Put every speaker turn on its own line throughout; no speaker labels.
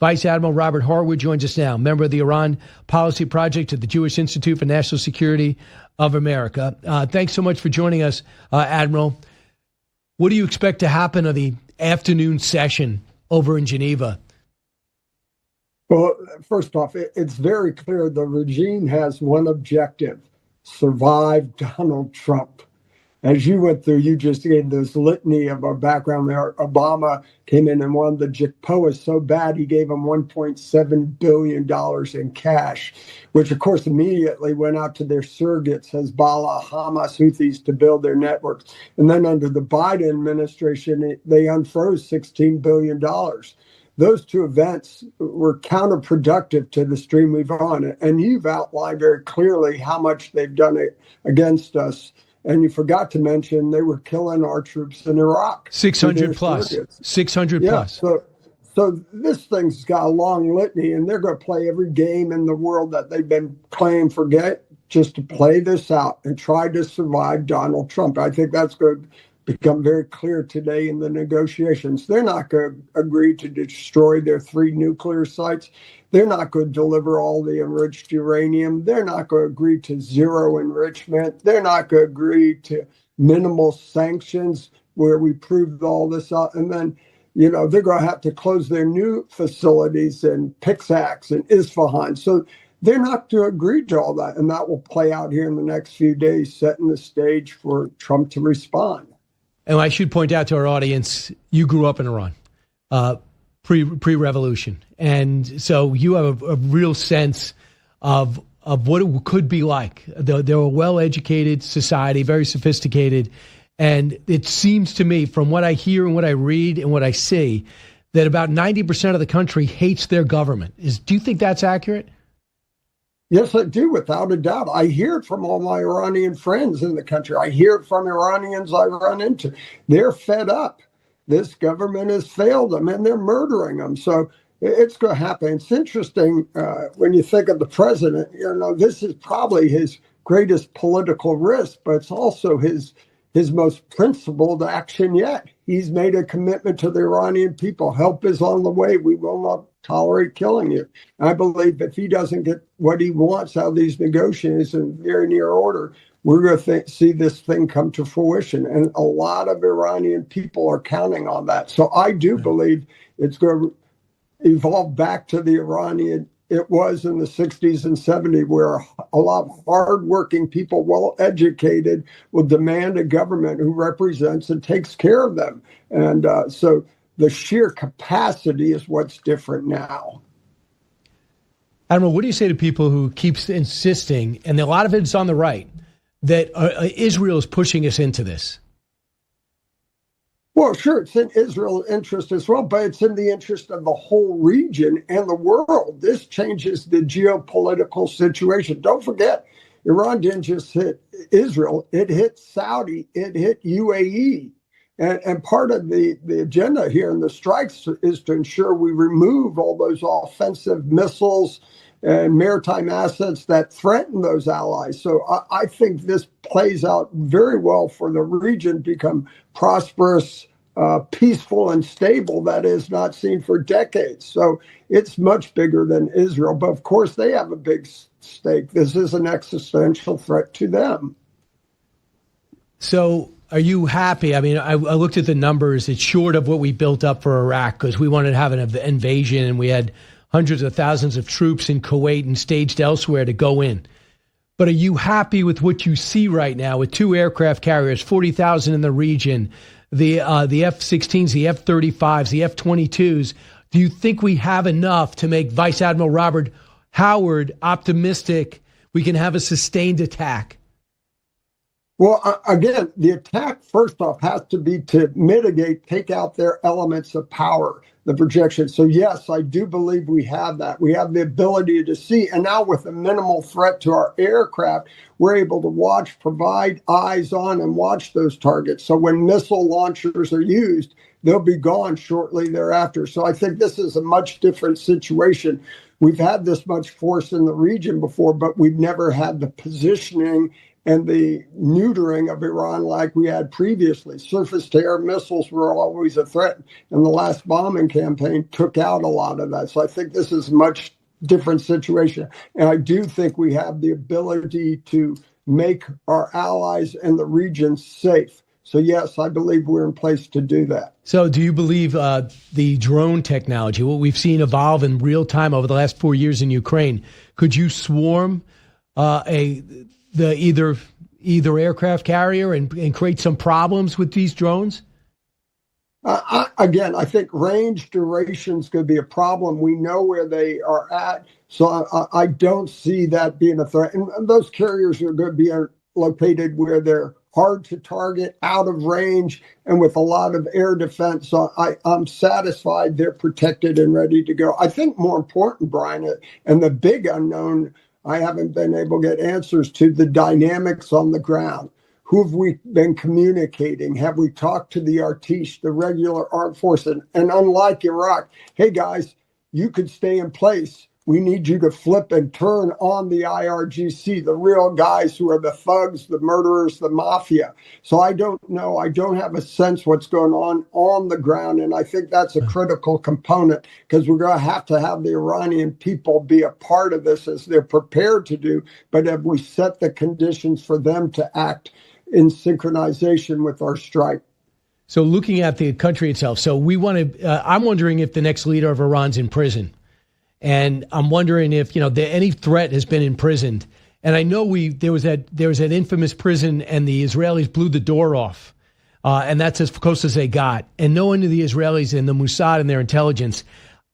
Vice Admiral Robert Harward joins us now, member of the Iran Policy Project at the Jewish Institute for National Security of America. Thanks so much for joining us, Admiral. What do you expect to happen on the afternoon session over in Geneva?
Well, first off, it's very clear the regime has one objective: survive Donald Trump. As you went through, you just gave this litany of our background there. Obama came in and wanted the JPOA so bad he gave him $1.7 billion in cash, which of course immediately went out to their surrogates, Hezbollah, Hamas, Houthis, to build their networks. And then under the Biden administration, they unfroze $16 billion. Those two events were counterproductive to the stream we've on. And you've outlined very clearly how much they've done it against us. And you forgot to mention they were killing our troops in Iraq.
600 plus. 600 plus.
So this thing's got a long litany, and they're going to play every game in the world that they've been playing just to play this out and try to survive Donald Trump. I think that's going to become very clear today in the negotiations. They're not going to agree to destroy their 3 nuclear sites. They're not going to deliver all the enriched uranium. They're not going to agree to zero enrichment. They're not going to agree to minimal sanctions where we proved all this out. And then, they're going to have to close their new facilities in Pixax and Isfahan. So they're not going to agree to all that. And that will play out here in the next few days, setting the stage for Trump to respond.
And I should point out to our audience, you grew up in Iran. Pre-revolution. And so you have a real sense of what it could be like. They're a well-educated society, very sophisticated. And it seems to me, from what I hear and what I read and what I see, that about 90% of the country hates their government. Do you think that's accurate?
Yes, I do, without a doubt. I hear it from all my Iranian friends in the country. I hear it from Iranians I run into. They're fed up. This government has failed them, and they're murdering them. So it's going to happen. It's interesting when you think of the president. This is probably his greatest political risk, but it's also his most principled action yet. He's made a commitment to the Iranian people. Help is on the way. We will not tolerate killing you. I believe if he doesn't get what he wants out of these negotiations in very near order, we're going to see this thing come to fruition. And a lot of Iranian people are counting on that. So I do believe it's going to evolve back to the Iranian it was in the 60s and 70s, where a lot of hardworking people, well-educated, will demand a government who represents and takes care of them. And so the sheer capacity is what's different now.
Admiral, what do you say to people who keep insisting, and a lot of it's on the right, that Israel is pushing us into this?
Well, sure, it's in Israel's interest as well, but it's in the interest of the whole region and the world. This changes the geopolitical situation. Don't forget, Iran didn't just hit Israel. It hit Saudi. It hit UAE. And part of the agenda here in the strikes is to ensure we remove all those offensive missiles and maritime assets that threaten those allies. So I think this plays out very well for the region to become prosperous, peaceful, and stable that is not seen for decades. So it's much bigger than Israel. But of course, they have a big stake. This is an existential threat to them.
So are you happy? I mean, I looked at the numbers. It's short of what we built up for Iraq because we wanted to have an invasion, and we had hundreds of thousands of troops in Kuwait and staged elsewhere to go in. But are you happy with what you see right now with 2 aircraft carriers, 40,000 in the region, the F-16s, the F-35s, the F-22s? Do you think we have enough to make Vice Admiral Robert Harward optimistic we can have a sustained attack?
Well, again, the attack, first off, has to be to mitigate, take out their elements of power, the projection. So, yes, I do believe we have that. We have the ability to see. And now with a minimal threat to our aircraft, we're able to watch, provide eyes on and watch those targets. So when missile launchers are used, they'll be gone shortly thereafter. So I think this is a much different situation. We've had this much force in the region before, but we've never had the positioning and the neutering of Iran like we had previously. Surface-to-air missiles were always a threat, and the last bombing campaign took out a lot of that. So I think this is a much different situation. And I do think we have the ability to make our allies and the region safe. So yes, I believe we're in place to do that.
So do you believe the drone technology, what we've seen evolve in real time over the last 4 years in Ukraine, could you swarm either aircraft carrier and create some problems with these drones?
Again, I think range durations could be a problem. We know where they are at, so I don't see that being a threat. And those carriers are going to be located where they're hard to target, out of range, and with a lot of air defense. So I'm satisfied they're protected and ready to go. I think more important, Brian, and the big unknown I haven't been able to get answers to, the dynamics on the ground. Who have we been communicating? Have we talked to the Artish, the regular armed force? And unlike Iraq, hey guys, you could stay in place. We need you to flip and turn on the IRGC, the real guys who are the thugs, the murderers, the mafia. So I don't know. I don't have a sense what's going on the ground. And I think that's a critical component, because we're going to have the Iranian people be a part of this as they're prepared to do. But have we set the conditions for them to act in synchronization with our strike?
So looking at the country itself, so we want to, I'm wondering if the next leader of Iran's in prison. And I'm wondering if, any threat has been imprisoned. And I know there was that infamous prison, and the Israelis blew the door off. And that's as close as they got. And knowing the Israelis and the Mossad and their intelligence,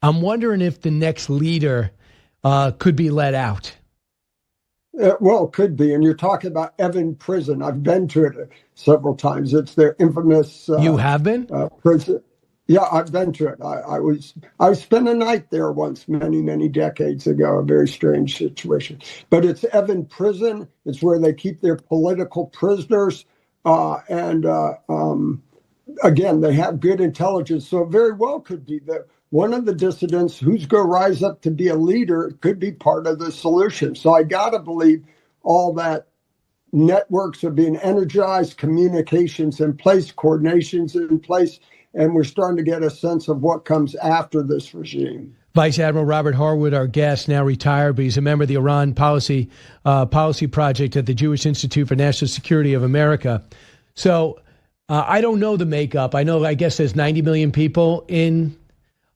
I'm wondering if the next leader could be let out.
Well, it could be. And you're talking about Evin Prison. I've been to it several times. It's their infamous
You have been?
Prison. Yeah, I've been to it. I spent a night there once, many, many decades ago. A very strange situation. But it's Evin Prison. It's where they keep their political prisoners. And again, they have good intelligence. So it very well could be that one of the dissidents who's going to rise up to be a leader could be part of the solution. So I got to believe all that networks are being energized, communications in place, coordinations in place, and we're starting to get a sense of what comes after this regime.
Vice Admiral Robert Harward, our guest, now retired, but he's a member of the Iran Policy Project at the Jewish Institute for National Security of America. So I don't know the makeup. I guess there's 90 million people in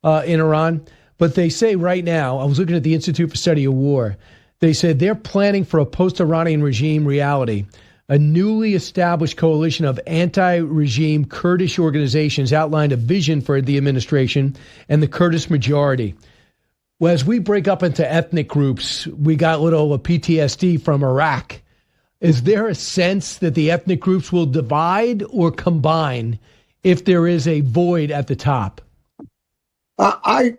Iran, but they say right now, I was looking at the Institute for Study of War, they said they're planning for a post-Iranian regime reality. A newly established coalition of anti-regime Kurdish organizations outlined a vision for the administration and the Kurdish majority. Well, as we break up into ethnic groups, we got a little PTSD from Iraq. Is there a sense that the ethnic groups will divide or combine if there is a void at the top?
I'm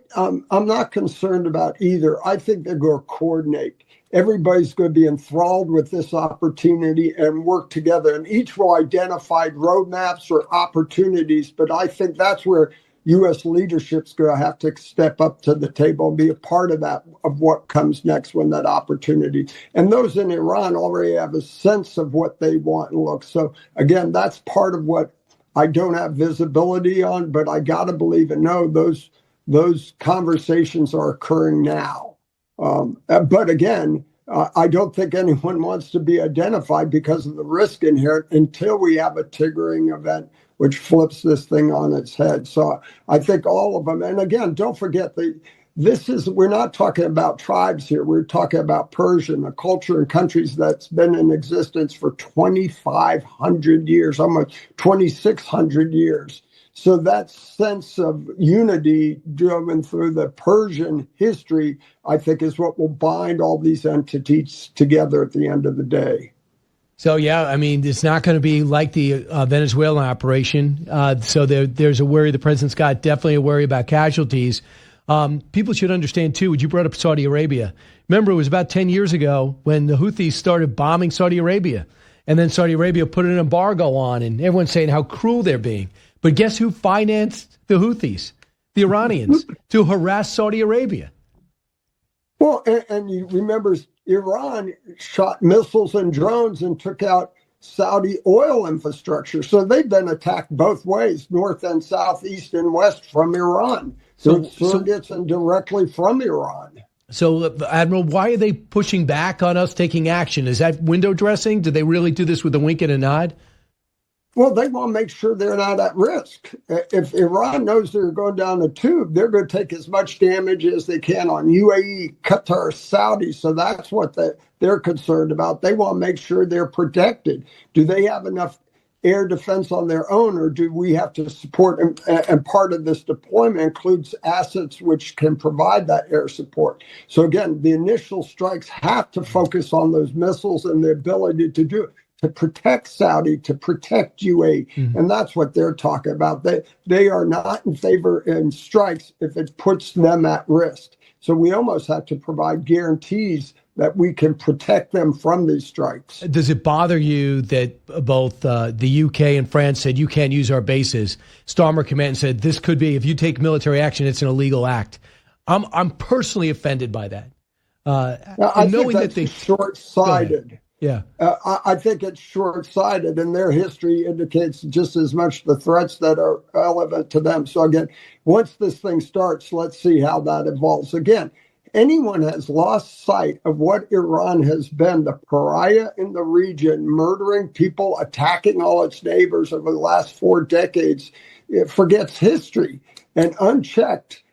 not concerned about either. I think they're going to coordinate. Everybody's going to be enthralled with this opportunity and work together. And each will identify roadmaps or opportunities. But I think that's where U.S. leadership's going to have to step up to the table and be a part of that, of what comes next when that opportunity. And those in Iran already have a sense of what they want and look. So again, that's part of what I don't have visibility on, but I got to believe and know those conversations are occurring now. But again, I don't think anyone wants to be identified because of the risk inherent until we have a triggering event which flips this thing on its head. So I think all of them, and again, don't forget we're not talking about tribes here. We're talking about Persian, a culture and countries that's been in existence for 2,500 years, almost 2,600 years. So that sense of unity driven through the Persian history, I think, is what will bind all these entities together at the end of the day.
So, yeah, I mean, it's not going to be like the Venezuelan operation. So there's a worry. The president's got definitely a worry about casualties. People should understand, too, what you brought up Saudi Arabia. Remember, it was about 10 years ago when the Houthis started bombing Saudi Arabia. And then Saudi Arabia put an embargo on, and everyone's saying how cruel they're being. But guess who financed the Houthis? The Iranians, to harass Saudi Arabia.
Well, and you remember Iran shot missiles and drones and took out Saudi oil infrastructure. So they've been attacked both ways, north and south, east and west from Iran. So it's surrogates and directly from Iran.
So, Admiral, why are they pushing back on us taking action? Is that window dressing? Do they really do this with a wink and a nod?
Well, they want to make sure they're not at risk. If Iran knows they're going down the tube, they're going to take as much damage as they can on UAE, Qatar, Saudi. So that's what they're concerned about. They want to make sure they're protected. Do they have enough air defense on their own, or do we have to support them? And part of this deployment includes assets which can provide that air support. So again, the initial strikes have to focus on those missiles and the ability to do it, to protect Saudi, to protect UAE. Mm-hmm. And that's what they're talking about. They are not in favor in strikes if it puts them at risk. So we almost have to provide guarantees that we can protect them from these strikes.
Does it bother you that both the UK and France said you can't use our bases? Starmer Command said this could be, if you take military action, it's an illegal act. I'm personally offended by that.
I think that's short-sighted.
Yeah,
I think it's short-sighted, and their history indicates just as much the threats that are relevant to them. So again, once this thing starts, let's see how that evolves. Again, anyone has lost sight of what Iran has been, the pariah in the region, murdering people, attacking all its neighbors over the last 4 decades. It forgets history, and unchecked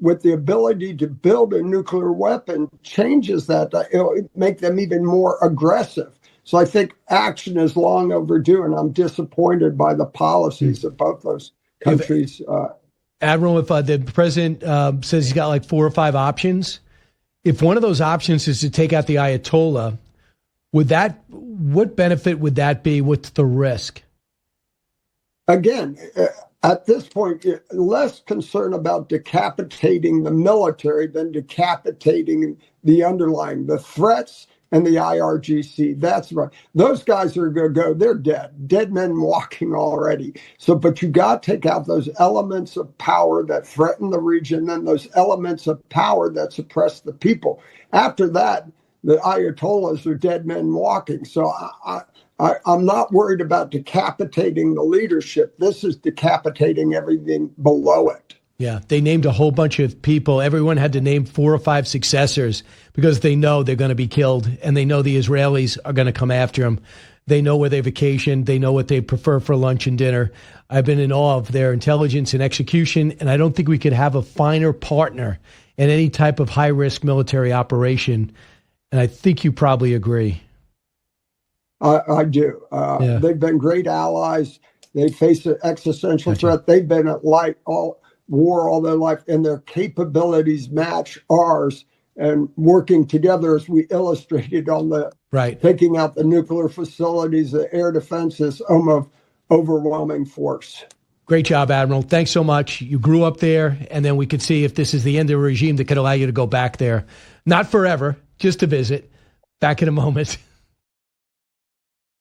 with the ability to build a nuclear weapon changes that. It'll make them even more aggressive. So I think action is long overdue, and I'm disappointed by the policies of both those countries.
Admiral, if the president says he's got like 4 or 5 options, if one of those options is to take out the Ayatollah, what benefit would that be? What's the risk?
Again, at this point, less concern about decapitating the military than decapitating the underlying, the threats and the IRGC. That's right. Those guys are going to go, they're dead men walking already. So, but you got to take out those elements of power that threaten the region and those elements of power that suppress the people. After that, the Ayatollahs are dead men walking. So I'm not worried about decapitating the leadership. This is decapitating everything below it.
Yeah, they named a whole bunch of people. Everyone had to name 4 or 5 successors because they know they're going to be killed, and they know the Israelis are going to come after them. They know where they vacation. They know what they prefer for lunch and dinner. I've been in awe of their intelligence and execution, and I don't think we could have a finer partner in any type of high-risk military operation. And I think you probably agree.
I do. They've been great allies. They face an existential threat. They've been at war all their life, and their capabilities match ours. And working together, as we illustrated on the taking out the nuclear facilities, the air defense is of overwhelming force.
Great job, Admiral. Thanks so much. You grew up there, and then we could see if this is the end of a regime that could allow you to go back there. Not forever, just to visit. Back in a moment.